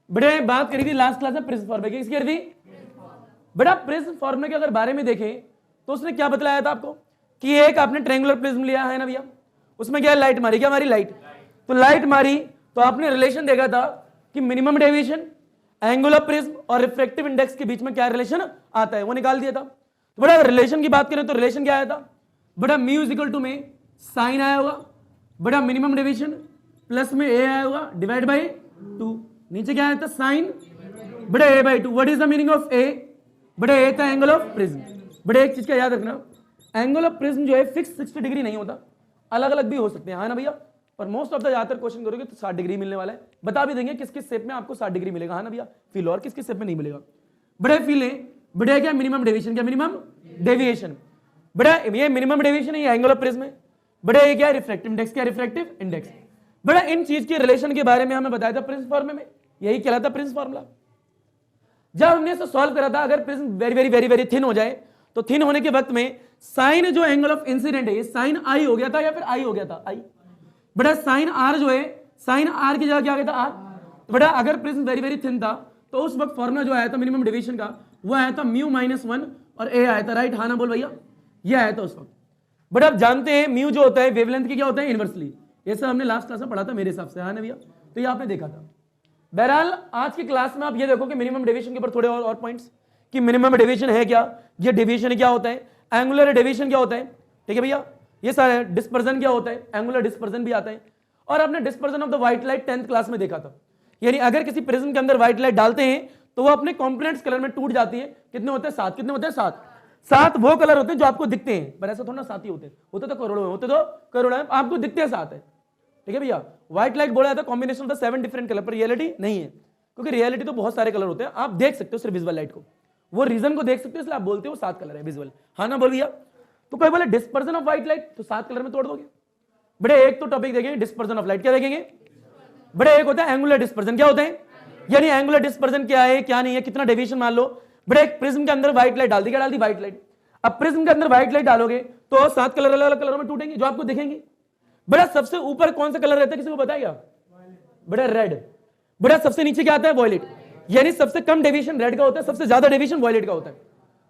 बेटा बात करी थी लास्ट क्लास में प्रिज्म फॉर्मूले की, किसकी करी थी बेटा? प्रिज्म फॉर्मूले के अगर बारे में देखें तो उसने क्या बतलाया था आपको कि एक आपने ट्रायंगुलर प्रिज्म लिया है ना भैया, उसमें क्या लाइट मारी, क्या मारी लाइट, तो लाइट मारी तो आपने रिलेशन देखा था कि minimum deviation, angle of prism और रिफ्रैक्टिव इंडेक्स के बीच में क्या रिलेशन आता है, वो निकाल दिया था। तो बेटा रिलेशन की बात करें तो रिलेशन क्या आया था बेटा? म्यू इज इक्वल टू में साइन आया होगा बेटा, मिनिमम डेविएशन प्लस में ए आया होगा डिवाइड बाई 2, नीचे क्या आया था साइन बेटा A by 2। What is the meaning of A बेटा? ए था एंगल ऑफ प्रिज्म। बेटा एक चीज का याद रखना, एंगल ऑफ प्रिज्म जो है फिक्स 60 डिग्री नहीं होता, अलग अलग भी हो सकते हैं, हाँ ना भैया? पर मोस्ट ऑफ द ज्यादातर क्वेश्चन करोगे तो 60 डिग्री मिलने वाला है। बता भी देंगे किस किस शेप में आपको 60 डिग्री मिलेगा, हाँ ना भैया? फील और किस किस शेप में नहीं मिलेगा। बड़े फील है बड़े क्या मिनिमम डेविएशन, क्या मिनिमम डेविएशन बड़ा ये मिनिमम डेविएशन है, ये एंगल ऑफ प्रिज्म है। बड़ा ये क्या रिफ्रैक्टिव इंडेक्स, क्या रिफ्रैक्टिव इंडेक्स। बड़ा इन चीज के रिलेशन के बारे में हमें बताया था प्रिज्म फॉर्मूले में, यही कहलाता प्रिज्म फॉर्मूला। जब हमने इसे सॉल्व करा था, अगर prism very very very very thin हो जाए तो थिन होने के वक्त में साइन जो एंगल ऑफ इंसिडेंट है ये साइन आई हो गया था या फिर आई हो गया था, आई। बेटा साइन आर जो है, साइन आर की जगह क्या आ गया था आर। तो बेटा अगर प्रिज्म वेरी वेरी थिन था तो उस वक्त फॉर्मूला जो आया था मिनिमम डेविएशन का वो आया था म्यू -1 और ए आया था, राइट? हाँ ना बोल भैया, ये आया था उस वक्त। बट आप जानते हैं म्यू जो होता है वेवलेंथ की क्या होता है इनवर्सली, ये सब हमने लास्ट क्लास में पढ़ा था मेरे हिसाब से, हाँ ना भैया? तो ये आपने देखा था। बहरहाल आज की क्लास में आप ये देखो कि मिनिमम डेविएशन के ऊपर थोड़े और पॉइंट्स कि मिनिमम डेविएशन है क्या, ये डेविएशन क्या होता है, एंगुलर डेविएशन क्या होता है, ठीक है भैया? ये सारे डिस्पर्जन क्या होता है, एंगुलर डिस्पर्जन भी आता है। और आपने dispersion of the white light 10th class में देखा था, यानी अगर किसी प्रिज्म के अंदर व्हाइट लाइट डालते हैं तो वो अपने कॉम्पोनेंट्स कलर में टूट जाती है। कितने होते हैं? 7। कितने होते हैं? 7 वो कलर होते हैं जो आपको दिखते हैं, पर ऐसा थोड़ा ना 7 ही होते तो करोड़ों में, होते तो करोड़ों में, आपको दिखते हैं 7 है, ठीक है भैया? व्हाइट लाइट बोला जाता है combination of the 7 different colour, पर रियलिटी नहीं है, क्योंकि रियलिटी तो बहुत सारे कलर होते हैं, आप देख सकते हो सिर्फ विजुअल लाइट को, वो रीजन को देख सकते हो, इसलिए आप बोलते हो 7 कलर है विजुअल, हाँ ना बोल भैया? तो कोई बोले डिस्पर्जन ऑफ व्हाइट लाइट तो 7 कलर में तोड़ दोगे। बड़े एक तो टॉपिक देखेंगे डिस्पर्जन ऑफ लाइट, क्या देखेंगे बड़े? एक होता है एंगुलर डिस्पर्जन, क्या होता है, यानी एंगुलर डिस्पर्जन क्या है क्या नहीं है, कितना डेविएशन मान लो। बड़े एक प्रिज्म के अंदर व्हाइट लाइट डाल दी, क्या डाल दी? White light. अब प्रिज्म के अंदर व्हाइट लाइट डालोगे तो 7 कलर अलग अलग कलरों में टूटेंगे जो आपको दिखेंगे। बड़ा सबसे ऊपर कौन सा कलर रहता है, किसी को बताएगा? बड़ा रेड। बड़ा सबसे नीचे क्या आता है? वॉयलेट। यानी सबसे कम डेविएशन रेड का होता है, सबसे ज्यादा डेविएशन वॉयलेट का होता है।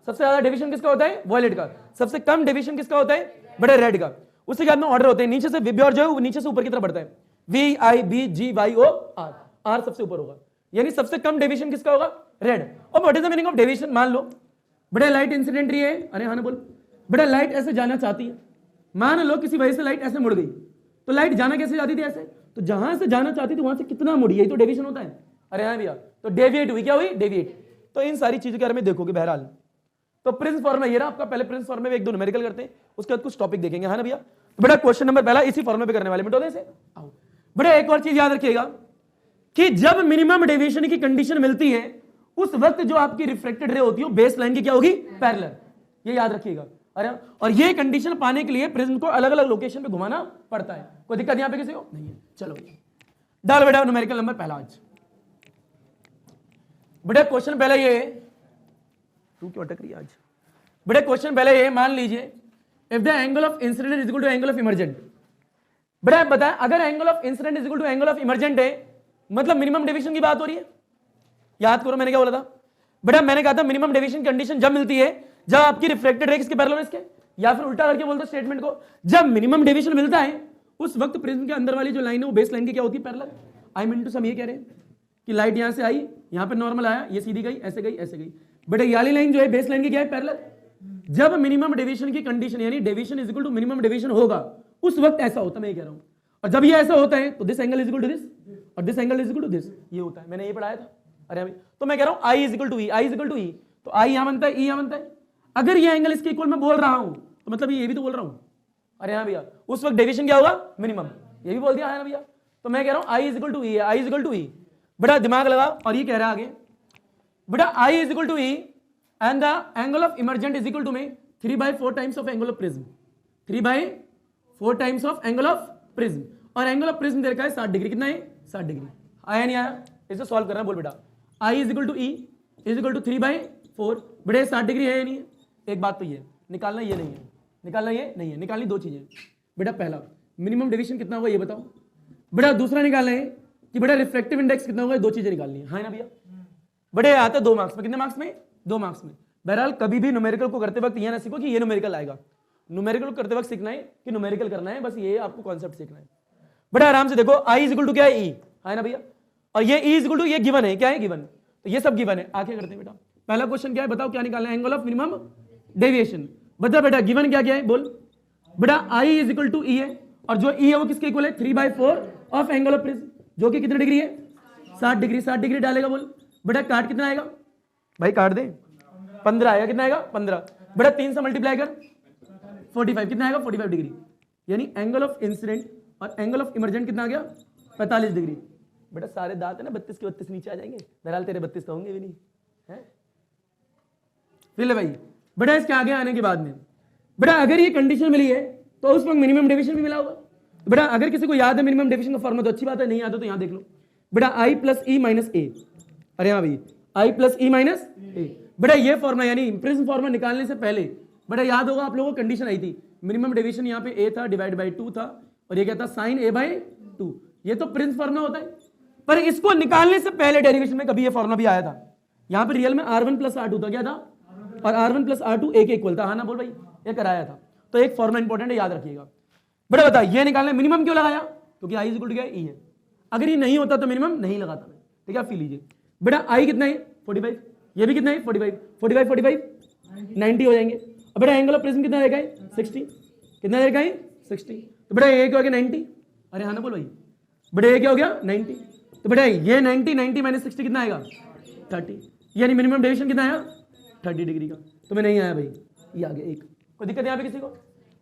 सबसे ज्यादा डेविएशन किसका होता है? वॉयलेट का। सबसे कम डेविएशन किसका होता है? बड़े रेड का। उसके बाद में ऑर्डर होते हैं, नीचे से विब्योर जो है वो नीचे से ऊपर की तरफ बढ़ता है, VIBGYOR, आर सबसे ऊपर होगा, यानी सबसे कम डेविएशन किसका होगा? रेड। और what is the meaning of deviation? मान लो बड़ा लाइट इंसिडेंट रही है, अरे हाँ ना बोल, बड़ा लाइट ऐसे जाना चाहती है, मान लो किसी वजह से लाइट ऐसे मुड़ गई, तो लाइट जाना कैसे जाती थी? ऐसे। तो जहां से जाना चाहती थी वहां से कितना मुड़ी, यही तो डेविएशन होता है। अरे हाँ भैया, तो डेविएट हुई, क्या हुई? डेविएट। तो इन सारी चीजों के बारे में देखोगे बहरहाल। तो प्रिंस फॉर्मूला ये रहा आपका, पहले प्रिंस फॉर्मूले में एक दो न्यूमेरिकल करते हैं, उसके बाद कुछ टॉपिक देखेंगे, हाँ ना भैया? तो बेटा क्वेश्चन नंबर पहला इसी फॉर्मूले पे करने वाले मिनटों से आओ। बड़ा एक और चीज याद रखिएगा कि जब मिनिमम डेविएशन की कंडीशन मिलती है उस वक्त जो आपकी रिफ्लेक्टेड रे होती है बेस लाइन की क्या होगी? पैरेलल। ये याद रखिएगा। अरे और ये कंडीशन पाने के लिए प्रिज्म को अलग अलग लोकेशन पे घुमाना पड़ता है। कोई दिक्कत यहां पे किसी को नहीं है? चलो डाल बेटा न्यूमेरिकल नंबर पहला आज। बेटा क्वेश्चन पहले ये, तू क्यों अटक रही है आज? बेटा क्वेश्चन पहले ये मान लीजिए, if the angle of incident is equal to angle of emergent. बेटा बताएं अगर angle of incident is equal to angle of emergent है मतलब मिनिमम डेविएशन की बात हो रही है। याद करो मैंने क्या बोला था बेटा? मैंने कहा था मिनिमम डेविएशन कंडीशन जब मिलती है जब आपकी रिफ्लेक्टेड रे किसके पैरेलल है इसके, या फिर उल्टा करके बोलते स्टेटमेंट को, जब मिनिमम डेविएशन मिलता है उस वक्त प्रिज्म के अंदर वाली जो लाइन है वो बेस लाइन की क्या होती है? Parallel. I mean to some ये कह रहे हैं कि लाइट यहां से आई, यहां पे नॉर्मल आया, ये सीधी गई, ऐसे गई, ऐसे गई। बेटा ये वाली लाइन जो है बेस लाइन की क्या है? पैरेलल। जब मिनिमम डेविएशन की कंडीशन यानी deviation is equal to minimum deviation होगा उस वक्त ऐसा होता है, मैं ये कह रहा हूं। और जब ये ऐसा होता है तो this angle is equal to this और this angle is equal to this, ये होता है। मैंने ये पढ़ाया था। अरे अभी तो मैं कह रहा हूं I is equal to E, I is equal to E, तो आई यहां बनता है, ई यहां बनता है। अगर ये एंगल इसके इक्वल मैं बोल रहा हूं तो मतलब ये भी तो बोल रहा हूं। अरे हाँ भैया, उस वक्त डेविएशन क्या होगा? मिनिमम। ये भी बोल दिया है ना भैया? तो मैं कह रहा हूं आई इज इक्वल टू ई है, आई इज इक्वल टू ई। बेटा दिमाग लगा और ये कह रहा है आगे बेटा I is equal to E and the angle of emergent is equal to में 3/4 times of angle of prism, 3/4 times of angle of prism. और एंगल ऑफ प्रिज्म दे रखा है 60 डिग्री। कितना है? 60 डिग्री। आया नहीं आया? इसे सॉल्व करना। बोल बेटा I is equal to E is equal to 3/4। बेटे 60 डिग्री है या नहीं है? एक बात तो ये निकालना, ये नहीं है निकालना, ये नहीं है निकालनी। दो चीजें बेटा, पहला मिनिमम डेविएशन कितना होगा ये बताओ बेटा, दूसरा निकालना है कि बेटा रिफ्रैक्टिव इंडेक्स कितना होगा, दो चीजें निकालनी है ना भैया। बड़े आता है 2 मार्क्स में, कितने मार्क्स में, 2 मार्क्स में। बहरहाल कभी भी न्यूमेरिकल को करते वक्त ये ना सीखो कि ये न्यूमेरिकल आएगा, न्यूमेरिकल को करते वक्त सीखना है कि न्यूमेरिकल करना है, बस ये आपको कॉन्सेप्ट सीखना है। बड़ा आराम से देखो, आई इज इक्वल टू क्या है, ई है ना भैया, और ये ई इज इक्वल टू ये गिवन है, क्या है गिवन, तो ये सब गिवन है। आगे करते हैं बेटा, पहला क्वेश्चन क्या है बताओ, क्या निकालना है, एंगल ऑफ मिनिमम डेविएशन। बता बेटा गिवन क्या क्या है बोल बेटा, आई इज इक्वल टू ई है, और जो ई है वो किसके इक्वल है, 3/4 ऑफ एंगल ऑफ प्रिज्म, जो कि कितने डिग्री है, 60 डिग्री। 60 डिग्री डालेगा बोल बेटा, काट कितना आएगा भाई, काट दे 15 आएगा, कितना आएगा 15। बेटा 3 से मल्टीप्लाई कर 45, कितना आएगा 45 डिग्री, यानी एंगल ऑफ इंसिडेंट और एंगल ऑफ इमर्जेंट कितना आ गया 45 डिग्री। बेटा सारे दांत है ना 32 के 32 नीचे आ जाएंगे, बहरहाल तेरे 32 तो होंगे भी नहीं है, फिर भाई। बेटा इसके आगे आने के बाद में बेटा अगर ये कंडीशन मिली है तो उस वक्त मिनिमम डेविएशन भी मिला होगा। बेटा अगर किसी को याद है मिनिमम डेविएशन का फॉर्मूला तो अच्छी बात है, नहीं याद है तो यहां देख लो बेटा, आई प्लस ई माइनस ए, अरे हाँ भाई आई प्लस ई माइनस ए। बेटा ये फॉर्मूला यानी प्रिज्म फॉर्मूला निकालने से पहले बेटा याद होगा आप लोगों को कंडीशन आई थी, मिनिमम डेविएशन यहाँ पे ए था डिवाइड बाई 2 था, और ये क्या था साइन ए बाई 2, ये तो प्रिज्म फॉर्मूला होता है। पर इसको निकालने से पहले डेरिवेशन में कभी ये फॉर्मूला भी आया था, यहाँ पे रियल में R1 प्लस R2 था, क्या था, और R1 प्लस R2 एक इक्वल था, हाँ ना बोल भाई, ये कराया था। तो एक फॉर्मूला इंपॉर्टेंट है, याद रखिएगा। बेटा बता ये निकालना मिनिमम क्यों लगाया, क्योंकि आई इज इक्वल टू क्या ई है, अगर ये नहीं होता तो मिनिमम नहीं लगाता मैं, ठीक है। आप फील लीजिए बेटा आई कितना है 45, ये भी कितना है 45, 45 45 90 हो जाएंगे। अब बेटा एंगल ऑफ प्रिज्म कितना रहेगा 60, कितना रहेगा 60, तो बेटा ये क्या हो गया 90, अरे हाँ ना बोल भाई, बेटा ये क्या हो गया 90, तो बेटा ये 90 माइनस 60 कितना आएगा 30, यानी मिनिमम डेविएशन कितना आया 30 डिग्री का। तो मैं नहीं आया भाई, ये आ गया एक, कोई दिक्कत यहाँ पे किसी को।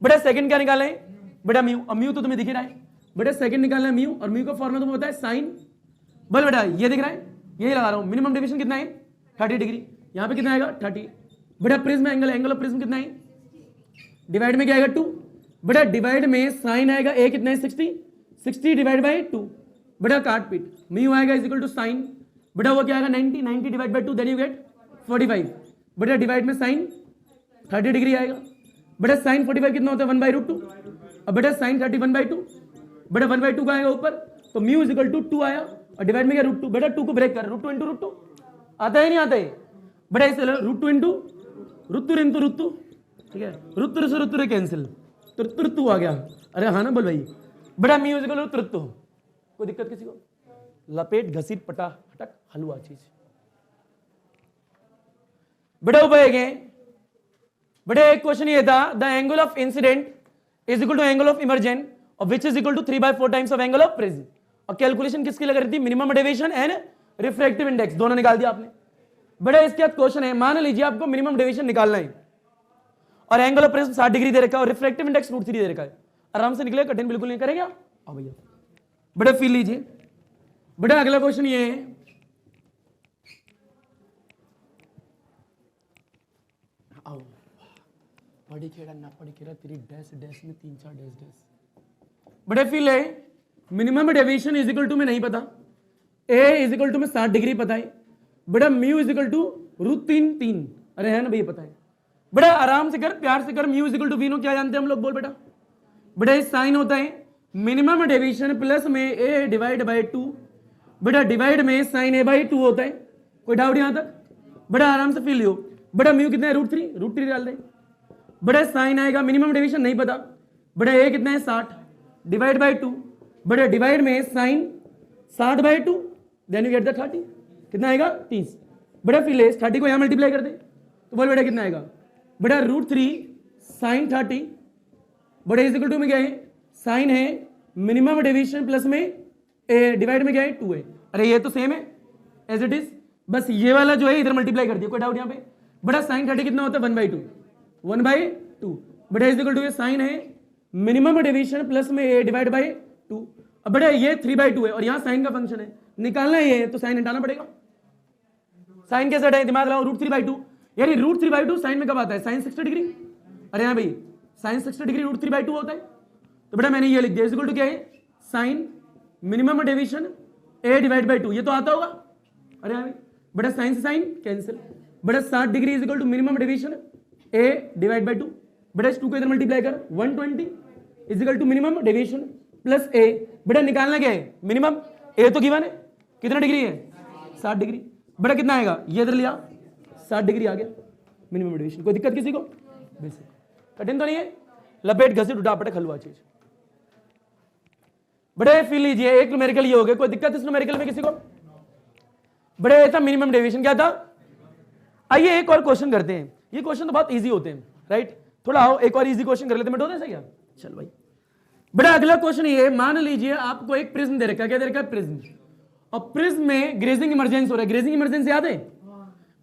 बेटा सेकंड क्या निकालना है बेटा म्यू, अब म्यू तो तुम्हें दिख रहा है बेटा, सेकंड निकालना है म्यू, और म्यू का फॉर्मूला तुम्हें पता है साइन, बोल बेटा ये दिख रहा है, यही लगा रहा हूँ, मिनिमम डेविएशन कितना है 30 डिग्री, यहाँ पे कितना आएगा 30। बेटा prism angle, angle of prism कितना है, डिवाइड में क्या आएगा 2, बेटा डिवाइड में साइन आएगा ए कितना है 60 डिवाइड बाई 2, बेटा काट पीट, म्यू आएगा इज इक्वल टू साइन, बेटा वो क्या आएगा 90 divide by 2 then you get 45, बेटा डिवाइड में साइन 30 डिग्री आएगा, बेटा साइन 45 कितना होता है 1/√2, अब बेटा साइन 30 1/2, बेटा 1/2 का आएगा ऊपर, तो म्यू इज इक्वल टू 2 आया, और डिवाइड में क्या √2, बेटा 2 को ब्रेक कर, √2 इंटू √2 आता है नहीं आता है, बेटा इसे √2 इंटू √2, ठीक है, √2 से √2 कैंसिल, तो √2 आ गया, अरे हाँ ना बोल भाई, बेटा म्यू इज इक्वल टू √2, कोई दिक्कत किसी को, लपेट घसीट पटा हटक हलवा चीज। बेटा ऊपर गए बेटा एक क्वेश्चन ये था, the angle of incident is equal to angle of emergent और which is equal to 3/4 times of angle of prism, और कैलकुलेशन किसकी लग रही थी, minimum deviation and refractive index, दोनों निकाल दिया आपने। बेटा इसके बाद क्वेश्चन है, मान लीजिए आपको मिनिमम डेविएशन निकालना है और एंगल ऑफ प्रिज्म 60 डिग्री दे रखा है और रिफ्रैक्टिव इंडेक्स √3 दे रखा है, आराम से निकलेगा, कठिन बिल्कुल नहीं करेगा। अब भैया बेटा फील लीजिए, बेटा अगला क्वेश्चन ये है, आओ पढ़ी खेड़ा ना पढ़ी खेड़ा तेरी डैश डैश में 3-4 डैश डैश। बेटा फील है minimum deviation is equal to में नहीं पता, ए इज इक्वल टू में 60 डिग्री पता है, बेटा म्यू इज इक्वल टू √3, अरे है ना भैया पता है। बेटा आराम से कर, प्यार से कर, mu is equal to we know क्या जानते हैं हम लोग, बोल बेटा, बेटा ये साइन होता है मिनिमम डेविएशन प्लस में ए डिवाइड बाई 2, बेटा डिवाइड में साइन ए बाई 2 होता है, कोई डाउट यहां तक, बेटा आराम से फील लियो। बेटा म्यू कितना है √3 डाल दे, बेटा साइन आएगा, मिनिमम डेविएशन नहीं पता, बेटा ए कितना है 60 डिवाइड बाई 2, बेटा डिवाइड में sine 60/2 then you get the 30, कितना आएगा 30, बेटा फील है 30 को यहां मल्टीप्लाई कर दे तो बोल बेटा कितना आएगा, बेटा √3 साइन 30, बेटा इज इक्वल टू में क्या है साइन है मिनिमम डेविएशन प्लस में ए डिवाइड में क्या है 2 है, अरे ये तो सेम है एज इट इज, बस ये वाला जो है इधर मल्टीप्लाई कर दिया, कोई डाउट यहाँ पे। बेटा साइन 30 कितना होता है 1/2, बेटा इज इक्वल टू ये साइन है मिनिमम डेविएशन प्लस में ए डिवाइड बाई 2, अब बेटा ये 3/2 है और यहाँ साइन का फंक्शन है, निकालना है ये तो साइन हटाना पड़ेगा, साइन कैसे हटाए दिमाग लगाओ, √3/2, यानी √3/2 साइन में कब आता है साइन 60 डिग्री, अरे हाँ भाई साइन 60 डिग्री √3/2 होता है, तो बेटा मैंने ये लिख दिया इज इक्वल टू क्या है sine minimum deviation A divide by 2, ये तो आता होगा, अरे हाँ भाई, बेटा साइन से साइन कैंसिल, बेटा 60 degree is equal to minimum deviation A divide by 2, बेटा इस 2 को इधर मल्टीप्लाई कर 120 is equal to minimum deviation plus A, बेटा निकालना क्या है मिनिमम, ए तो गिवन है, कितना डिग्री है 60 डिग्री। बड़ा कितना आएगा, ये इधर लिया 60 डिग्री आ गया मिनिमम डेविएशन। कोई दिक्कत किसी को, बेसिक कठिन तो नहीं है, लपेट घसीट उठा पटक हलवा चीज। बड़े फील लीजिए, एक न्यूमेरिकल ये हो गया, कोई दिक्कत इस न्यूमेरिकल में किसी को। बड़े था मिनिमम डेविएशन क्या था। आइए एक और क्वेश्चन करते हैं, ये क्वेश्चन तो बहुत इजी होते हैं राइट, थोड़ा आओ एक और इजी क्वेश्चन कर लेते हैं, मिटो क्या। चल भाई बड़ा अगला क्वेश्चन ये, मान लीजिए आपको एक प्रिज्म दे रखा है, क्या दे रखा है प्रिज्म, और प्रिज्म में ग्रेजिंग इमरजेंस हो रहा है। ग्रेजिंग इमरजेंस याद है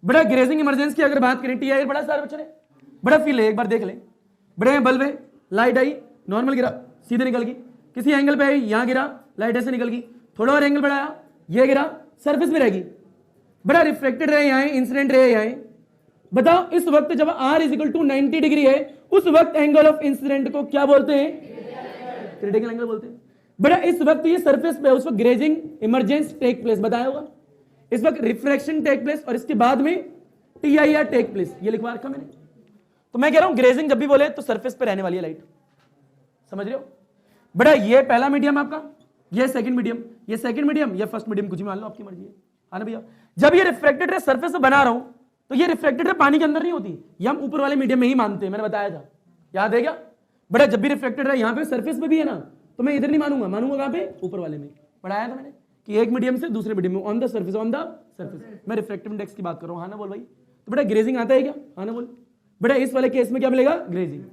बड़ा, ग्रेजिंग इमरजेंस की अगर बात करें टी बड़ा सारे बच्चों ने बड़ा फील है, एक बार देख ले। बड़े बल्ब है, लाइट आई नॉर्मल गिरा सीधे निकल गई, किसी एंगल पे आई यहां गिरा लाइट ऐसे निकल गई, थोड़ा और एंगल बढ़ाया ये गिरा सरफेस पे रहेगी। बड़ा रिफ्लेक्टेड रे यहाँ, इंसिडेंट रे यहाँ। बताओ इस वक्त जब R = 90 डिग्री है, उस वक्त एंगल ऑफ इंसिडेंट को क्या बोलते हैं, क्रिटिकल एंगल बोलते हैं। बड़ा इस वक्त ये सरफेस पे, उस वक्त ग्रेजिंग इमरजेंस टेक प्लेस, बताया होगा। इस वक्त रिफ्रैक्शन टेक प्लेस और इसके बाद में TIR टेक प्लेस, ये लिखवा रखा मैंने। तो मैं कह रहा हूं ग्रेजिंग जब भी बोले तो सरफेस पे रहने वाली है लाइट, समझ रहे हो। बड़ा ये पहला मीडियम आपका, ये सेकंड मीडियम, ये सेकंड मीडियम, ये फर्स्ट मीडियम, कुछ भी मान लो आपकी मर्जी है ना भैया। जब ये रिफ्लेक्टेड रे सरफेस पे बना रहा हूं तो ये रिफ्लेक्टेड रे पानी के अंदर नहीं होती, ये हम ऊपर वाले मीडियम में ही मानते हैं, मैंने बताया था, याद है क्या। बड़ा जब भी रिफ्लेक्टेड रे यहाँ पे सरफेस पे भी है ना, तो मैं इधर नहीं मानूंगा, मानूंगा कहां पे, ऊपर वाले में। पढ़ाया था मैंने कि एक मीडियम से दूसरे मीडियम में, on the surface, on the surface. मैं रिफ्लेक्टिव इंडेक्स की बात कर रहा हूं, हाँ ना बोल भाई। तो बेटा ग्रेजिंग आता है क्या, हाँ ना बोल। बेटा इस वाले केस में क्या मिलेगा, ग्रेजिंग।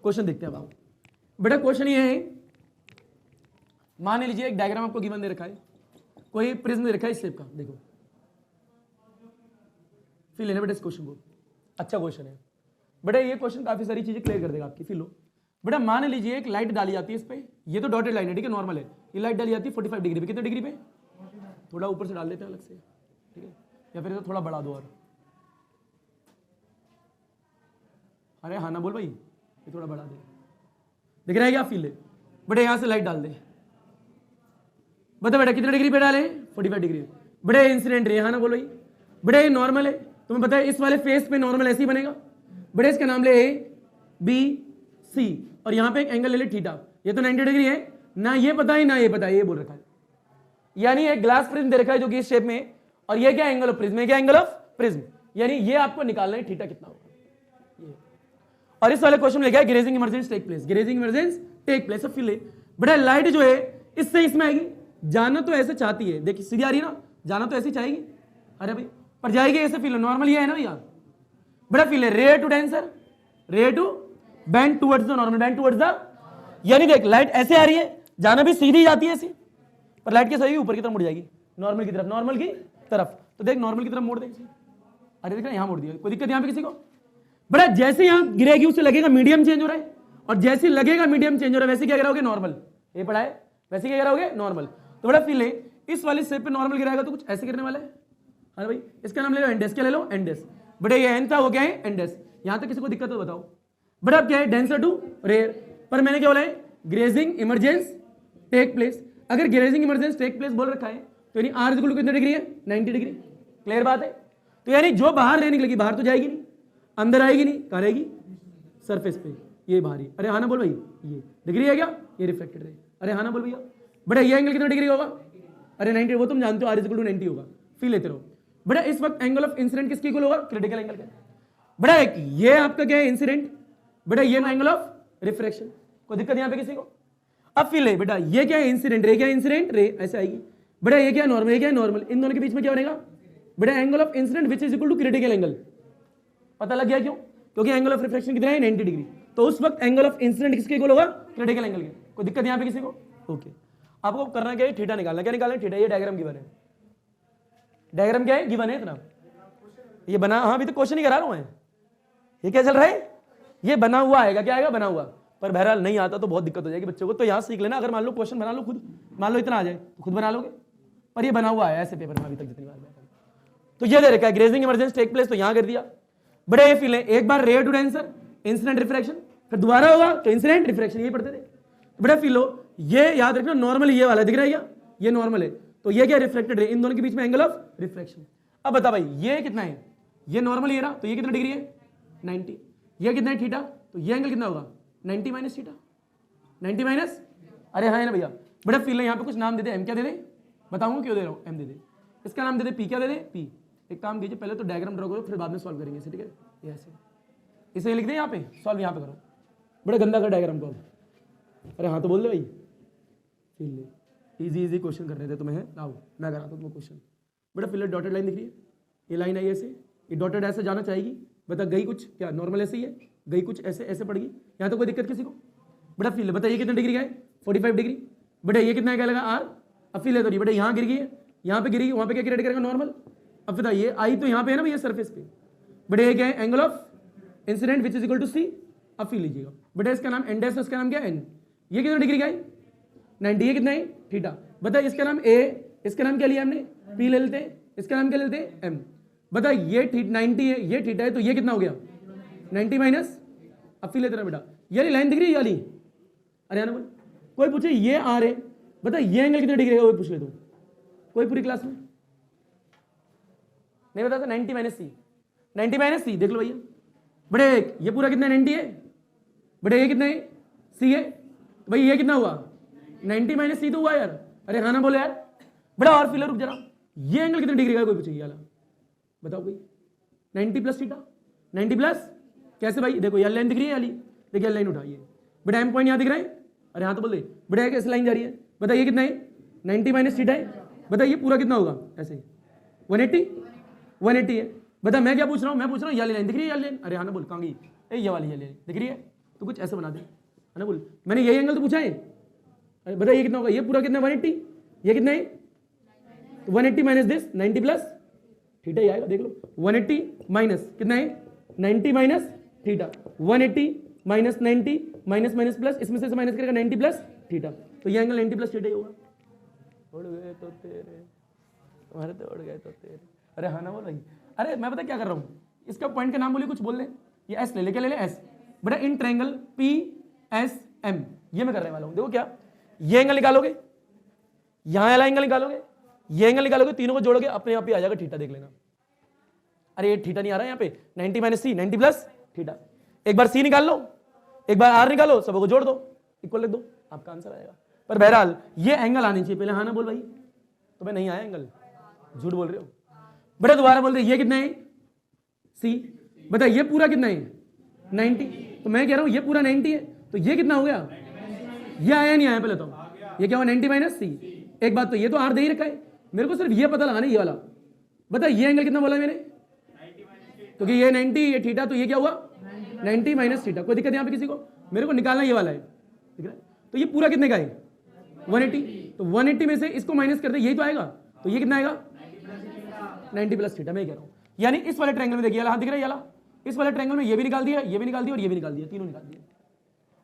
क्वेश्चन देखते हैं अब। बेटा क्वेश्चन ये है, मान लीजिए एक डायग्राम आपको गिवन दे रखा है, कोई प्रिज्म दे रखा है इस शेप का, देखो फिर लेना बेटा इस क्वेश्चन को, अच्छा क्वेश्चन है बेटा। ये क्वेश्चन काफी सारी चीजें क्लियर कर देगा आपकी, फिर लो। बेटा मान लीजिए एक लाइट डाली जाती है इस पे, ये तो डॉटेड लाइन है ठीक है, नॉर्मल है। ये लाइट डाली जाती है 45 डिग्री पे, कितने डिग्री पे, थोड़ा ऊपर से डाल देते हैं अलग से, ठीक है, या फिर तो थोड़ा बढ़ा दो और, अरे हाँ ना बोल भाई, ये थोड़ा बढ़ा दे, दिख रहा है क्या, फील है। बेटा यहां से लाइट डाल दे, बता बेटा कितने डिग्री पे डाले, 45 डिग्री। बड़े इंसिडेंट रे, हाँ ना बोल भाई। बड़े ये नॉर्मल है, तुम्हें पता है इस वाले फेस पे नॉर्मल ऐसे ही बनेगा। बड़े इसका नाम ले ABC, और यहां पे एक एंगल ले ले थीटा, ये तो 90 डिग्री है ना, ये पता है ना ये पता है, ये बोल रखा है। यानी एक ग्लास प्रिज्म दे रखा है जो कि इस शेप में, और ये क्या एंगल ऑफ प्रिज्म, क्या एंगल ऑफ प्रिज्म, यानी ये आपको निकालना है थीटा कितना होगा ये। और इस वाले क्वेश्चन में लिखा है grazing emergence take place, grazing emergence take place. अब फिर बड़ा लाइट जो है इससे इसमें आएगी, जाना तो ऐसे चाहती है, देखिए सीधी आ रही है ना, जाना तो ऐसी चाहेगी, अरे भाई पर जाएगी ऐसे, फील नॉर्मल ये है ना भैया। बड़ा फील है rare to denser, ray to bend towards the normal, bend towards the, यानी देख लाइट ऐसे आ रही है, जाना भी सीधी जाती है ऐसी, पर लाइट कैसे आएगी, ऊपर की तरफ मुड़ जाएगी, नॉर्मल की तरफ, नॉर्मल की तरफ। तो देख नॉर्मल की तरफ मोड़ दे, अरे देख यहां मोड़ दिया, कोई दिक्कत यहां पे किसी को। बड़ा जैसे यहां गिरेगी उससे लगेगा मीडियम चेंज हो रहा है, और जैसे लगेगा मीडियम चेंज हो रहा है वैसे क्या गिराओगे, नॉर्मल। ये पढ़ा है, वैसे क्या गिराओगे, नॉर्मल। तो बड़ा फील है इस वाले शेप पे नॉर्मल गिराएगा तो कुछ ऐसे गिरने वाला है, अरे भाई इसका नाम ले लो एंडेस, क्या ले लो एंडेस। बड़े ये एन था वो क्या है, एंडेस। यहां तक किसी को दिक्कत हो बताओ। बड़ा अब क्या है, डेंसर टू रेयर, पर मैंने क्या बोला है, ग्रेजिंग इमरजेंस टेक प्लेस। अगर ग्रेजिंग इमरजेंस टेक प्लेस बोल रखा है तो यानी R = कितने डिग्री है, 90 डिग्री, क्लियर बात है। तो यानी जो बाहर रहने निकलेगी, बाहर तो जाएगी नहीं, अंदर आएगी नहीं, कहाँ रहेगी, सरफेस पे, ये बाहर ही। अरे हाँ ना बोल भाई, ये डिग्री है क्या, ये रिफ्लेक्टेड है, अरे हाँ ना बोल भैया। बड़ा ये एंगल कितना डिग्री होगा, अरे 90, वो तुम जानते हो R = 90 होगा, फील लेते रहो। बड़ा इस वक्त एंगल ऑफ इंसिडेंट किसके इक्वल होगा, क्रिटिकल एंगल का। बड़ा एक ये आपका क्या है, इंसिडेंट। बेटा ये एंगल ऑफ रिफ्रैक्शन, कोई दिक्कत यहां पे किसी को। अब फील है बेटा ये क्या है, इंसिडेंट रे, क्या इंसिडेंट रे, ऐसे आएगी। बेटा ये क्या है, नॉर्मल, ये क्या है नॉर्मल, इन दोनों के बीच में क्या बनेगा, बेटा angle of incident which is equal to critical angle. पता लग गया क्यों, क्योंकि एंगल ऑफ रिफ्रैक्शन कितना है, 90 डिग्री। तो उस वक्त एंगल ऑफ इंसिडेंट किसके इक्वल होगा, क्रिटिकल एंगल के। कोई दिक्कत यहां पे किसी को, ओके। आपको करना क्या है, थीटा निकालना, क्या निकालना है, थीटा। ये डायग्राम गिवन है, डायग्राम क्या है, गिवन है इतना, ये बना, हाँ अभी तो क्वेश्चन ही करा रहा हूं मैं, ये क्या चल रहा है, ये बना हुआ आएगा, क्या आएगा, बना हुआ। पर बहरहाल नहीं आता तो बहुत दिक्कत हो जाएगी बच्चों को, तो यहाँ सीख लेना। अगर मान लो क्वेश्चन बना लो खुद, मान लो इतना आ जाए तो खुद बना लोगे, पर ये बना हुआ है ऐसे पेपर में अभी तक जितनी बार। तो ये दे रखा है ग्रेजिंग इमरजेंस टेक प्लेस, तो यहाँ कर दिया। बड़े ये फील है, एक बार rare to denser, incident refraction, फिर दोबारा होगा तो इंसिडेंट रिफ्रैक्शन, ये पढ़ते थे। बड़ा फील हो, ये याद रखना नॉर्मल ये वाला दिख रहा है क्या, ये नॉर्मल है, तो ये क्या रिफ्लेक्टेड है, इन दोनों के बीच में एंगल ऑफ रिफ्रैक्शन। अब बता भाई ये कितना है, ये नॉर्मल ये रहा, तो ये कितना डिग्री है, 90। ये कितना है थीटा, तो ये एंगल कितना होगा, 90 माइनस थीटा, 90 माइनस, अरे हाँ है ना भैया। बड़ा फील है, यहाँ पे कुछ नाम दे दे, हम क्या दे दें, बताऊंगा क्यों दे रहा हूँ, एम दे दे, इसका नाम दे दे पी, क्या दे दे पी। एक काम कीजिए, पहले तो डायग्राम ड्रॉ करो, फिर बाद में सॉल्व करेंगे इसे, ठीक है। ये ऐसे इसे लिख दे यहाँ पे, सॉल्व यहाँ पे करो, बड़ा गंदा कर डायग्राम को अब। अरे हाँ तो बोल दे भाई, इजी इजी क्वेश्चन कर रहे थे तुम्हें, आओ मैं कराता हूँ तुम्हें क्वेश्चन। बेटा फिलर डॉटेड लाइन दिख रही है, ये लाइन आई ऐसे, ये डॉटेड ऐसे जाना चाहेगी, बता गई कुछ क्या नॉर्मल ऐसे ही है, गई कुछ ऐसे ऐसे पड़ गई, यहाँ तो कोई दिक्कत किसी को। बेटा फिल बताइए कितने डिग्री का है, 45 डिग्री। बेटा ये कितना क्या लगा आर, अब फिल है तो बेटा यहाँ गिर गई है, यहाँ पे गिरी, वहाँ पे क्या क्रिएट करेगा नॉर्मल। अब बताइए आई तो यहाँ पे है ना भैया सरफेस पे, बेटा ये क्या है angle of incident which is equal to C. अब फिल लीजिएगा, बेटा इसका नाम एन डैश, इसका नाम क्या है एन, ये कितने डिग्री का है 90, ये कितना है थीटा। बता इसका नाम ए, इसका नाम क्या लिया हमने पी ले लेते हैं, इसका नाम क्या लेते हैं एम। बता ये 90 है, ये थीटा है, तो ये कितना हो गया 90 माइनस, अब फिर लेते ना बेटा ये लाइन दिख रही है वाली। अरे ना बोल, कोई पूछे ये आर है, बता ये एंगल कितने डिग्री है, वो पूछ ले तू, कोई पूरी क्लास में नहीं बताता। 90 माइनस सी, 90 माइनस सी देख लो भैया। बड़े ये पूरा कितना 90 है, बड़े ये कितना है सी है, तो भाई ये कितना हुआ 90 माइनस सी तो हुआ यार। अरे हाँ ना बोले यार, बड़ा और फिलर रुक जरा, ये एंगल कितने डिग्री का है कोई पूछे वाला, बताओ कोई। 90 प्लस थीटा, 90 प्लस कैसे भाई, देखो ये लाइन दिख रही है वाली, देखिए लाइन उठाइए बेटा, एम पॉइंट यहाँ दिख रहा है। अरे हाँ तो बोल दे बेटा कैसे लाइन जा रही है, बताइए कितना है 90 माइनस थीटा है, बताइए पूरा कितना होगा ऐसे 180, 180 है। बता मैं क्या पूछ रहा हूँ, मैं पूछ रहा हूँ ये लाइन दिख रही है, ये लाइन। अरे हाँ ना बोल कहाँ गई, ये वाली ये लाइन दिख रही है, तो कुछ ऐसे बना दे, है ना बोल, मैंने यही एंगल तो पूछा है। अरे बता ये कितना होगा, ये पूरा कितना 180, ये कितना है 180 माइनस दिस 90 प्लस थीटा, ही आएगा देख लो 180 माइनस कितना है 90 minus theta, 180 minus 90 minus minus plus, इसमें से माइनस करेगा 90 प्लस थीटा, तो ये एंगल 90 प्लस थीटा ही होगा। उड़ गए तो तेरे, तुम्हारे तो उड़ गए तो तेरे। अरे हाँ ना बोल भाई, अरे मैं पता क्या कर रहा हूँ, इसका पॉइंट का नाम बोलिए, कुछ बोल ले, ये एस ले ले, क्या ले ले एस। बेटा in triangle P S M ये मैं करने वाला हूँ। देखो क्या, ये एंगल निकालोगे, यहाँ वाला एंगल निकालोगे, ये एंगल निकालोगे, तीनों को जोड़ोगे अपने आप ही आ जाएगा थीटा, देख लेना। अरे ये थीटा नहीं आ रहा है यहाँ पे, 90 माइनस सी 90 प्लस थीटा, एक बार सी निकाल लो, एक बार आर निकालो, सबको जोड़ दो, इक्वल लिख दो, आपका आंसर आएगा। पर बहरहाल ये एंगल आनी चाहिए पहले, हाँ ना बोल भाई, तो मैं नहीं आया एंगल, झूठ बोल रहे हो बेटा। दोबारा बोल दे ये कितना है सी, बता ये पूरा कितना है 90, तो मैं कह रहा हूं ये पूरा 90 है, तो ये कितना हो गया, ये आया नहीं आया पहले तो, ये क्या हुआ 90 माइनस सी। एक बात तो ये तो आर दे ही रखा है, मेरे को सिर्फ ये पता लगाना ये वाला, बता ये एंगल कितना बोला मैंने, क्योंकि ये 90 ये थीटा, तो ये क्या हुआ 90 माइनस थीटा। कोई दिक्कत यहाँ पे किसी को, मेरे को निकालना ये वाला है, ठीक है। तो ये पूरा कितने का है 180, तो 180 में से इसको माइनस कर दे, यही तो आएगा, तो ये कितना आएगा 90 प्लस थीटा। मैं कह रहा हूँ यानी इस वाले ट्रायंगल में देखिए हाथ दिख रहा है याला, इस वाले ट्रायंगल में ये भी निकाल दिया, ये भी निकाल दिया और ये भी निकाल दिया, तीनों निकाल दिए,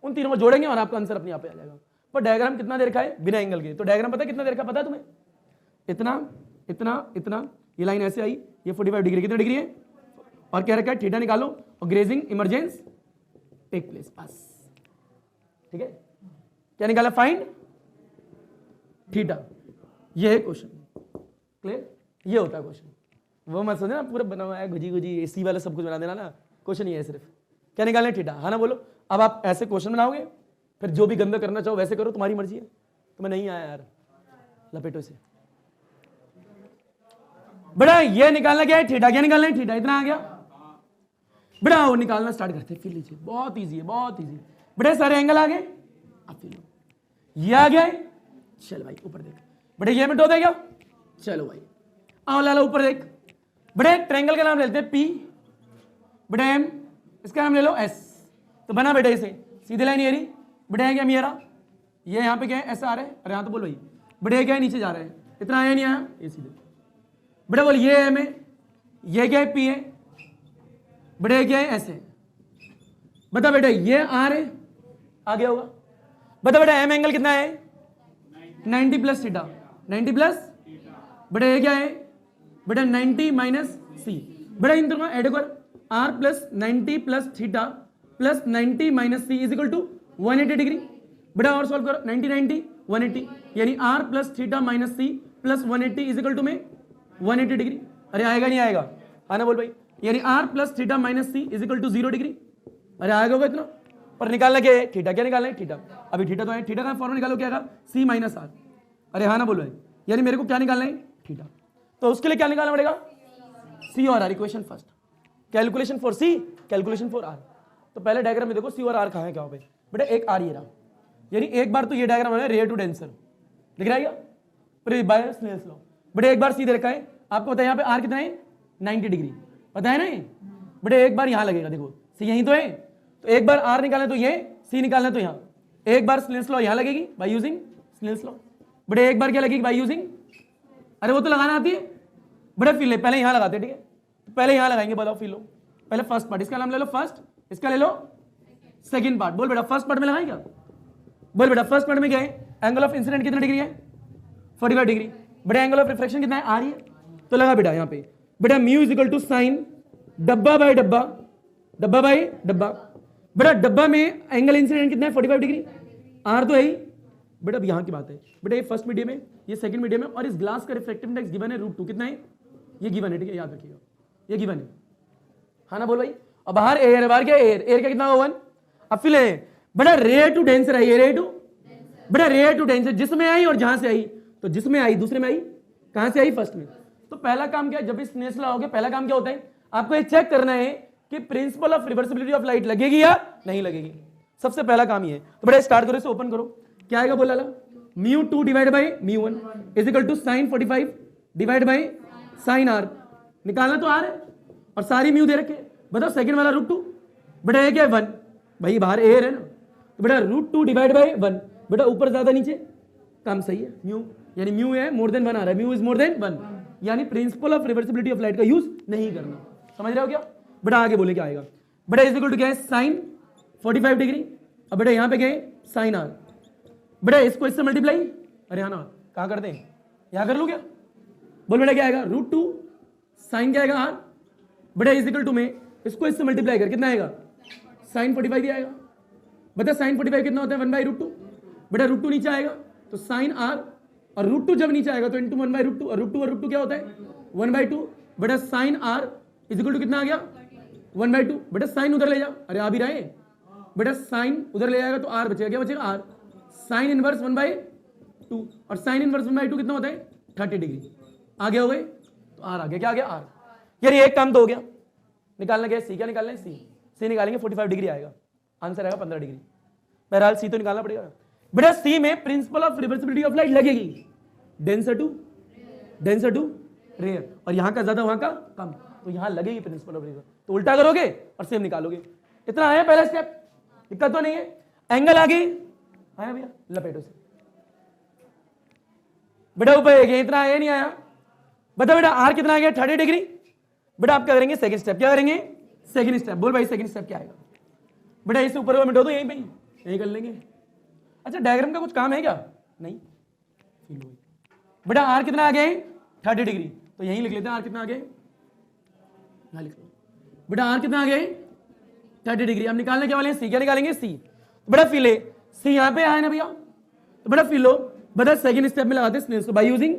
उन तीनों को जोड़ेंगे और आपका आंसर अपने आप पे आ जाएगा। पर डायग्राम कितना दे रखा है बिना एंगल के, तो डायग्राम पता है कितना दे रखा है, पता है तुम्हें, इतना इतना इतना, ये लाइन ऐसे आई, ये 45 डिग्री, कितने डिग्री है, और क्या रखा है थीटा निकालो और ग्रेजिंग इमरजेंस टेक प्लेस, बस ठीक है। क्या निकाला, फाइंड थीटा, ये है क्वेश्चन, क्लियर, ये होता है क्वेश्चन। वो मत सोचना पूरा बना हुआ है गुजी गुजी एसी वाला सब कुछ बना देना ना, क्वेश्चन ये है सिर्फ क्या निकालना है थीटा, हाँ ना बोलो। अब आप ऐसे क्वेश्चन बनाओगे, फिर जो भी गंदा करना चाहो वैसे करो, तुम्हारी मर्जी है। तुम्हें नहीं आया यार, लपेटो से। बड़ा ये निकालना क्या है थीटा, क्या निकालना है थीटा, इतना आ गया बेटा, वो निकालना स्टार्ट करते हैं, फिर लीजिए, बहुत इजी है, बहुत इजी। बड़े सारे एंगल आ गए, अब फिर ये आ गया, चल भाई ऊपर देख, बड़े ये मिनट हो देगा, चलो भाई आओ लाला ऊपर देख। बड़े ट्रायंगल का नाम लेते हैं पी, बड़े एम, इसका नाम ले लो एस, तो बना बेटे इसे सीधे लाइन ये रही, बड़े है क्या मेरा, ये यहाँ पे क्या है ऐसा आ रहा है, अरे यहाँ तो बोल भाई, बड़े क्या है नीचे जा रहे हैं, इतना आया नहीं आया, ये सीधे बड़े बोल, ये एम है, ये क्या है पी है, बड़े क्या है ऐसे, बता बेटा ये आर है, आ गया होगा। बता बेटा एम एंगल कितना है 90 प्लस थीटा, 90 प्लस, बेटा ये क्या है बेटा 90 माइनस सी, बेटा इन दोनों ऐड कर, R plus 90 plus theta plus 90 minus C is equal to 180 degree. बेटा और सॉल्व करो, 90 90 180, यानी R plus theta minus C plus 180 is equal to में 180 डिग्री। अरे आएगा नहीं आएगा, आना बोल भाई, यानी R plus theta minus C is equal to 0 degree. अरे आएगा होगा इतना, पर निकालना क्या है थीटा, क्या निकालना है थीटा। अभी थीटा तो है, थीटा का फॉर्मूला निकालो क्या आएगा सी माइनस आर। अरे हाँ ना बोलो भाई, यानी मेरे को क्या निकालना है, थीटा। तो उसके लिए क्या निकालना पड़ेगा, सी और R, equation first, calculation for C, calculation for R. तो पहले डायग्राम में देखो सी और आर कहाँ है, क्या पे बेटा, एक आर ये रहा, यानी एक बार तो ये डायग्राम है रेयर टू डेंसर, दिख रहा है क्या, बाय स्नेल्स लॉ। बेटा एक बार सी दे रखा है आपको, पता है यहाँ पे आर कितना है 90 डिग्री, पता है ना। बेटा एक बार यहाँ लगेगा, देखो सी यहीं तो है, तो एक बार आर निकालना तो ये, सी निकालना तो यहाँ, एक बार स्नेल्स लॉ यहाँ लगेगी बाय यूजिंग स्नेल्स लॉ। बेटा एक बार क्या लगेगी बाय यूजिंग, अरे वो तो लगाना आती है बेटा, फिल है पहले यहाँ लगाते हैं, ठीक है, तो पहले यहाँ लगाएंगे, बताओ फिल लो, पहले फर्स्ट पार्ट, इसका नाम ले लो फर्स्ट, इसका ले लो सेकंड पार्ट। बोल बेटा फर्स्ट पार्ट में लगाएं क्या, बोल बेटा फर्स्ट पार्ट में क्या है, एंगल ऑफ इंसिडेंट कितना डिग्री है 45 डिग्री, बेटा एंगल ऑफ रिफ्लेक्शन कितना है आर है, तो लगा बेटा यहाँ पे, बेटा mu is equal to sine डब्बा बाय डब्बा, डब्बा बाय डब्बा, बेटा डब्बा में एंगल इंसिडेंट कितना है 45 डिग्री, आर तो है ही बेटा। अब यहाँ की बात है बेटा, ये फर्स्ट मीडियम है, ये सेकंड मीडियम है, और इस ग्लास का रिफ्रैक्टिव इंडेक्स गिवन है √2, कितना है, ये गिवन है, ठीक है, याद रखिएगा ये गिवन है, हाँ ना बोल भाई। और बाहर एयर है, बाहर क्या एयर, एयर का कितना होगा 1, अब फिल है बेटा rare to denser I, rare to बेटा रेयर टू डेंसर, जिसमें आई और जहां से आई, तो जिसमें आई दूसरे में आई, कहां से आई फर्स्ट में। तो पहला काम क्या है, जब भी स्नेल्स लॉ होगा पहला काम क्या होता है, आपको ये चेक करना है कि principle of reversibility of light लगेगी या नहीं लगेगी, सबसे पहला काम ये है। तो बेटा स्टार्ट करो, इसे ओपन करो, क्या आएगा बोला μ2 divide by μ1 is equal to sine 45 divide by sine R, निकालना तो आर है और सारी म्यू दे रखे, बताओ सेकंड वाला √2, बेटा ये क्या है 1, भाई बाहर एयर है ना, तो बेटा √2 डिवाइड बाई 1, बेटा ऊपर ज्यादा नीचे काम सही है, म्यू यानी म्यू है मोर देन 1 आ रहा है, म्यू इज मोर देन 1, यानी principle of reversibility of light का यूज नहीं करना, समझ रहे हो क्या। बेटा आगे बोले क्या आएगा, बेटा इज इक्वल टू क्या है साइन 45 डिग्री, अब बेटा यहाँ पे क्या है साइन आर, बेटा इसको इससे मल्टीप्लाई, अरे हाँ ना कहाँ करते हैं, यहाँ कर लो क्या, बोल बेटा क्या आएगा √2 साइन क्या आएगा आर, बेटा इज इक्वल टू में इसको इससे मल्टीप्लाई कर कितना आएगा साइन 45 भी आएगा, बता साइन 45 कितना होता है 1/√2, बेटा √2 नीचे आएगा तो साइन आर, और √2 जब नीचे आएगा तो इंटू 1/√2, और √2 क्या होता है 1/2, बेटा sine R is equal to कितना आ गया 1/2, बेटा साइन उधर ले जा, अरे आ भी रहा है बेटा, साइन उधर ले जाएगा तो आर बचेगा, क्या बचेगा आर, साइन इनवर्स 1/2, और साइन इनवर्स 1/2 कितना होता है 30 डिग्री, आगे हो गए तो आर आ गया, क्या आ गया आर। यार ये एक काम तो हो गया, निकालना क्या है सी, क्या निकालना है सी निकालेंगे 45 डिग्री आएगा, आंसर आएगा 15 डिग्री, बहरहाल सी तो निकालना पड़ेगा। बेटा सी में principle of reversibility of light लगेगी, डेंसर टू रेयर, और यहाँ का ज्यादा वहां का कम, तो यहाँ लगेगी प्रिंसिपल ऑफ रिवर्सिबिलिटी, तो उल्टा करोगे और सेम निकालोगे, इतना आया पहला स्टेप, दिक्कत तो नहीं है। एंगल आगे आया भैया, लपेटो से बेटा ऊपर गया, इतना आया नहीं आया, बता बेटा आर कितना आ गया 30 डिग्री, बेटा आप क्या करेंगे सेकंड स्टेप, क्या करेंगे सेकंड स्टेप, बोल भाई सेकंड स्टेप क्या आएगा, बेटा इससे ऊपर मिटो दो यहीं पे यही कर लेंगे। अच्छा डायग्राम का कुछ काम है क्या, नहीं, बेटा आर कितना आ गया 30 डिग्री, तो यहीं लिख लेते हैं आर कितना आ गया, यहाँ लिख लो बेटा आर कितना आ गया 30 डिग्री। अब निकालने के वाले सी, क्या निकालेंगे सी, बेटा फिल है सी यहाँ पे आया ना भैया, तो बेटा फिल लो, बेटा सेकंड स्टेप में लगाते हैं बाय यूजिंग,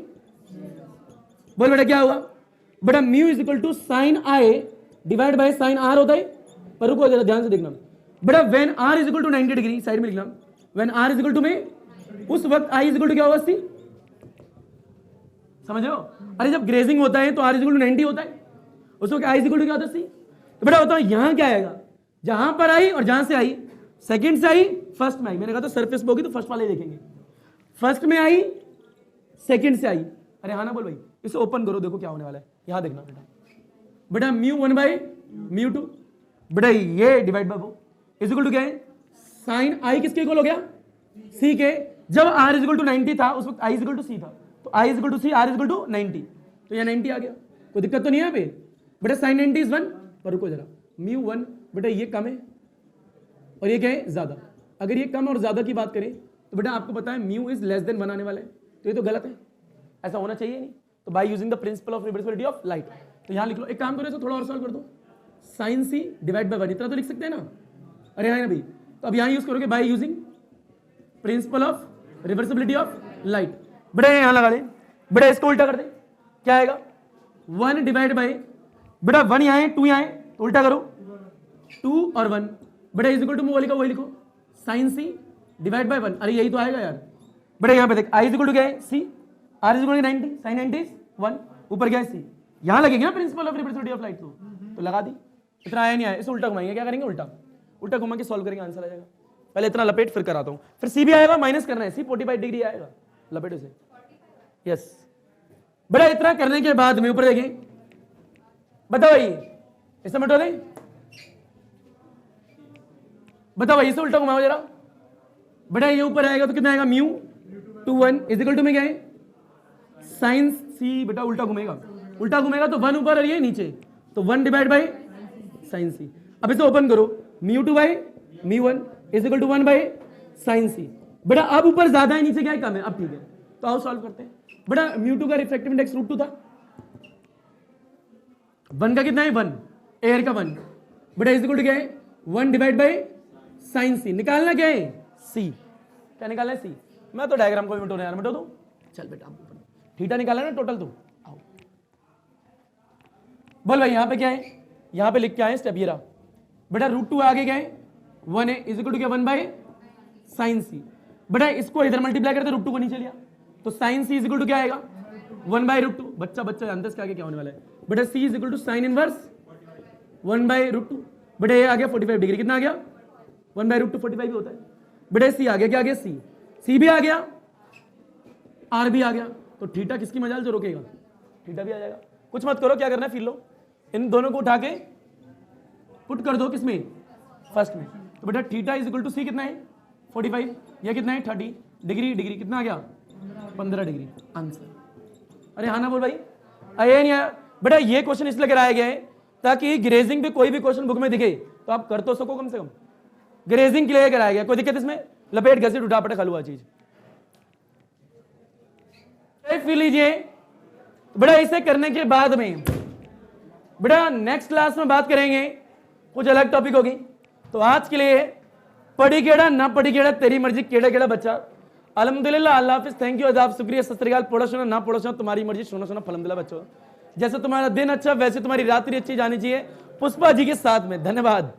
बोल बेटा क्या हुआ, बेटा mu is equal to sine I divide by sine R होता है, पर रुको जरा ध्यान से देखना, बेटा when R is equal to 90 degree, side में लिखना, when R is equal to में उस वक्त आई इज इक्वल टू क्या होगा 80, समझ रहे हो, अरे जब ग्रेजिंग होता है तो आर इज इक्वल टू 90 होता है, उस वक्त आई इज इक्वल टू क्या होता है 80, तो बेटा बताओ यहाँ क्या आएगा, जहां पर आई और जहां से आई, सेकंड से आई फर्स्ट में आई, मैंने कहा था सरफेस पे होगी तो फर्स्ट वाले देखेंगे, फर्स्ट में आई सेकंड से आई, अरे हाँ ना बोल भाई, इसे ओपन करो देखो क्या होने वाला है, यहां देखना बेटा, बेटा μ1/μ2, बेटा ये डिवाइड बाय वो इज इक्वल टू क्या है साइन आई किसके इक्वल हो गया सी के, जब r इज इक्वल टू 90 था उस वक्त i is equal to C था, तो i is equal to C, r is equal to 90, तो यहाँ 90 आ गया, कोई दिक्कत तो नहीं है यहाँ पे, बेटा साइन 90 इज 1, पर रुको जरा μ1, बेटा ये कम है और ये क्या है ज्यादा, अगर ये कम और ज्यादा की बात करें तो बेटा आपको पता है म्यू इज लेस देन 1 आने वाला है, तो ये तो गलत है, ऐसा होना चाहिए नहीं, तो by using the principle of reversibility of light, तो यहाँ लिख लो, एक काम करो इसको थोड़ा और सॉल्व कर दो, साइन सी डिवाइड बाय 1, इतना तो लिख सकते हैं ना, अरे हाँ भाई, तो अब यहाँ यूज करोगे by using principle of reversibility of light, बेटा यहाँ लगा ले, बेटा इसको उल्टा कर दे, क्या आएगा 1 डिवाइड बाय, बेटा 1 यहाँ है 2 यहाँ है, तो उल्टा करो 2 और 1, बेटा इज इक्वल टू वो लिखो वही लिखो साइन सी डिवाइड बाय 1, अरे यही तो आएगा यार, बेटा यहाँ पे देख आई इज इक्वल टू क्या है C, R is equal to 90, sine 90 is 1, ऊपर क्या है सी, यहां लगेगी ना principle of repeatability of light, तो लगा दी, इतना आया नहीं आया, इसे उल्टा घुमाएंगे, क्या करेंगे उल्टा, उल्टा घुमा के सॉल्व करेंगे, आंसर आ जाएगा। पहले इतना लपेट फिर कराता हूं, फिर सी भी आएगा, माइनस करना है, सी 45 डिग्री आएगा, लपेट उसे, यस। बड़ा इतना करने के बाद में ऊपर देखें, बताओ भाई इसे मिटा दें, बताओ भाई इसे उल्टा घुमाओ जरा, बड़ा ये ऊपर आएगा तो कितना आएगा, म्यू 2 1 इज इक्वल टू में क्या है, साइन सी, बेटा उल्टा घूमेगा, उल्टा घूमेगा तो 1 ऊपर और ये नीचे, तो 1 डिवाइड बाई साइन सी। अब इसे ओपन करो, mu 2 by mu 1 is equal to 1 by sine C. बेटा अब ऊपर ज्यादा है नीचे क्या है, कम है, अब ठीक है, तो आओ सॉल्व करते हैं। बेटा म्यू 2 का रिफ्रैक्टिव इंडेक्स √2 था, 1 का कितना है 1, एयर का 1, बेटा इज इक्वल टू क्या है 1 डिवाइड बाई साइन सी। निकालना क्या है सी, क्या निकालना है सी, मैं तो डायग्राम को भी मिटो यार, मिटो दो, चल बेटा थीटा निकाला ना टोटल, तो आओ बोल भाई यहाँ पे क्या है, यहाँ पे लिख के आए स्टेप, ये रहा बेटा √2 आगे क्या है 1 है, इज इक्वल टू क्या 1 बाई साइन सी। बेटा इसको इधर मल्टीप्लाई करते √2 को नीचे लिया, तो sine C is equal to क्या आएगा 1 बाई √2, बच्चा बच्चा जानते इसके आगे क्या होने वाला है, बेटा C is equal to sine inverse 1 by √2, बेटा ये आ गया 45 डिग्री, कितना आ गया 1 बाई √2 45 भी होता है, बेटा सी आ गया, क्या आ गया सी भी आ गया, आर भी आ गया, तो थीटा किसकी मजाल जो रोकेगा, थीटा भी आ जाएगा। कुछ मत करो, क्या करना है, फिर लो इन दोनों को उठा के पुट कर दो किसमें, फर्स्ट में, तो बेटा थीटा इज इक्वल टू सी कितना है 45, या कितना है 30 डिग्री, डिग्री कितना आ गया 15 डिग्री, आंसर। अरे हाँ ना बोल भाई, आया नहीं आया, बेटा ये क्वेश्चन इसलिए कराया गया है ताकि ग्रेजिंग पे कोई भी क्वेश्चन बुक में दिखे तो आप कर तो सको कम से कम, ग्रेजिंग के लिए कराया गया, कोई दिक्कत इसमें, लपेट घसीट उठा पटक हलवा चीज फिर लीजिए। बेटा इसे करने के बाद में बेटा नेक्स्ट क्लास में बात करेंगे, कुछ अलग टॉपिक होगी, तो आज के लिए पढ़ी केड़ा ना पढ़ी केड़ा तेरी मर्जी, केड़ा केड़ा बच्चा, अल्हम्दुलिल्लाह, अल्लाह हाफिज, थैंक यू, आदाब, शुक्रिया, सत श्री अकाल, पढ़ो सुनो ना पढ़ो सुनो तुम्हारी मर्जी, सुनो सुनो अल्हम्दुलिल्लाह बच्चों, जैसे तुम्हारा दिन अच्छा वैसे तुम्हारी रात्रि अच्छी जानी चाहिए, पुष्पा जी के साथ में, धन्यवाद।